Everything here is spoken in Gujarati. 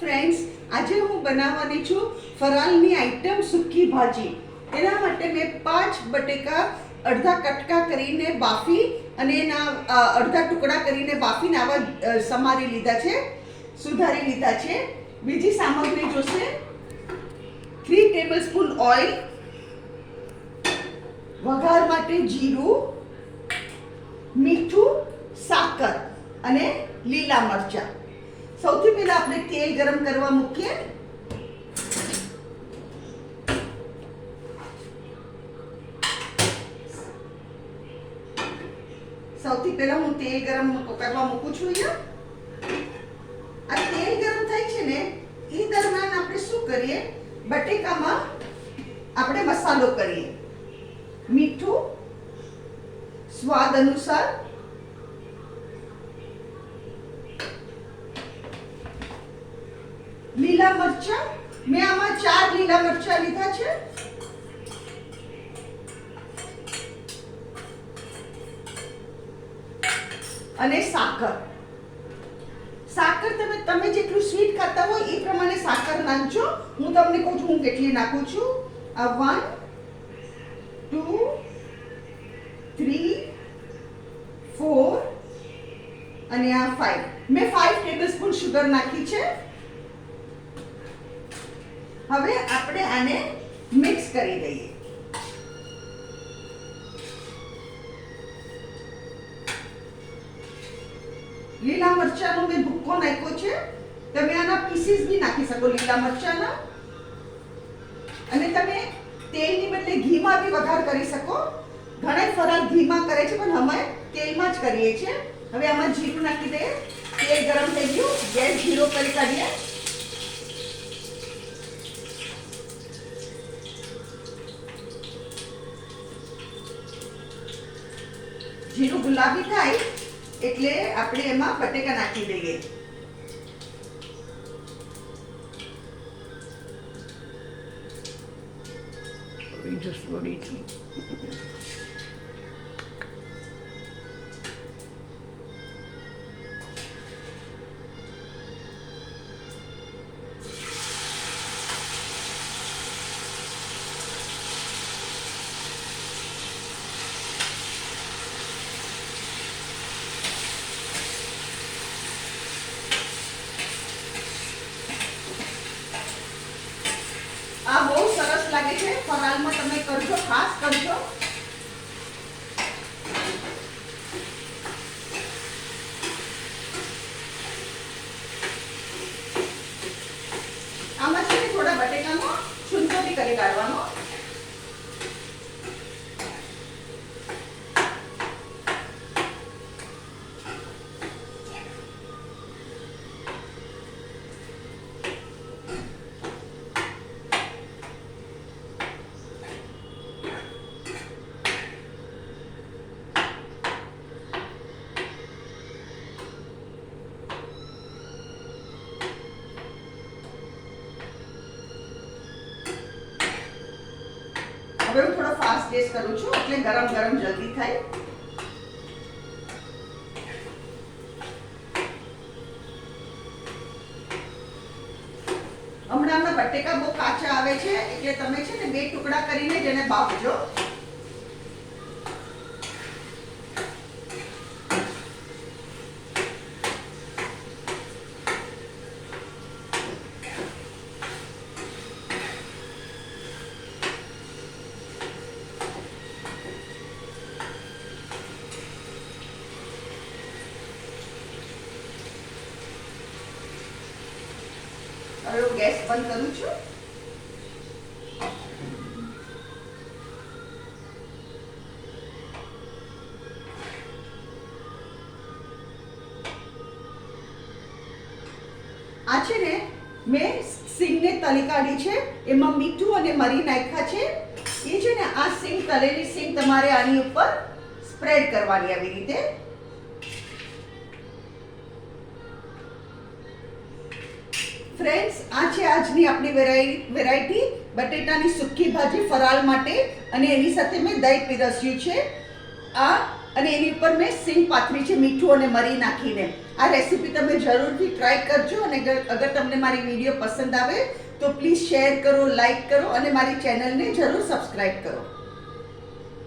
ફ્રેન્ડ્સ, આજે હું બનાવવાની છું ફરાળની આઈટમ સૂકી ભાજી. એના માટે મેં 5 બટેકા અડધા કટકા કરીને બાફી અને એના અડધા ટુકડા કરીને બાફીને આવા સમારી લીધા છે, સુધારી લીધા છે. બીજી સામગ્રી જોશે: 3 ટેબલસ્પૂન ઓઇલ, વઘાર માટે જીરું, મીઠું, સાકર અને લીલા મરચાં. સૌથી પહેલા આપણે તેલ ગરમ કરવા મૂકીએ. સૌથી પહેલા હું તેલ ગરમ કરવા મૂકું છું. અહીંયા આ તેલ ગરમ થાય છે ને, એ દરમિયાન આપણે શું કરીએ, બટેકામાં આપણે મસાલો કરીએ. મીઠું સ્વાદ અનુસાર, લીલા મરચા, મેં આમાં 4 લીલા મરચા લીધા છે. અને સાકર. સાકર તમે જેટલું સ્વીટ ખાતા હોય એ પ્રમાણે સાકર નાખજો. હું તમને કહું છું હું કેટલી નાખું છું. આ 1 2 3 4 અને આ 5. મેં 5 ટેબલસ્પૂન શુગર નાખી છે. હવે આપણે આને મિક્સ કરી દઈએ. લીલા મરચાનો મેં ભૂકો નાખ્યો છે. તમે આના પીસીસ બી નાખી શકો લીલા મરચાના. અને તમે તેલની બદલે ઘીમાં બી વઘાર કરી શકો. ઘણા ફરાળ ઘીમાં કરે છે, પણ અમે તેલમાં જ કરીએ છીએ. હવે આમાં જીરું નાખી દઈએ. તેલ ગરમ થઈ ગયું, ગેસ ધીરો કરી કાઢીએ. જીરું ગુલાબી થાય એટલે આપણે એમાં બટેકા નાખી દઈએ. આ બહુ સરસ લાગે છે. ફરાળમાં તમે કરજો, ખાસ કરજો. આમાં છે ને થોડા બટેકાનો છૂંદો બી કરી કાઢવાનો. હવે હું થોડો ફાસ્ટ ગેસ કરું છું એટલે ગરમ ગરમ જલ્દી થાય. હમણાં બટેકા બહુ કાચા આવે છે એટલે તમે છે ને 2 ટુકડા કરીને જ એને બાફજો. હવે હું ગેસ બંધ કરું છું. આ છે ને મેં સિંગને તળી કાઢી છે. એમાં મીઠું અને મરી નાખ્યા છે. એ છે ને આ સિંગ, તળેલી સિંગ તમારે આની ઉપર સ્પ્રેડ કરવાની આવી રીતે. ફ્રેન્ડ્સ, આ છે આજની આપણી વેરાયટી બટેટાની સૂકી ભાજી ફરાળ માટે. અને એની સાથે મેં દહીં પીરસ્યું છે. આ અને એની ઉપર મેં સિંગ પાથરી છે મીઠું અને મરી નાખીને. આ રેસીપી તમે જરૂરથી ટ્રાય કરજો અને અગર તમને મારી વિડીયો પસંદ આવે તો પ્લીઝ શેર કરો, લાઈક કરો અને મારી ચેનલને જરૂર સબસ્ક્રાઈબ કરો.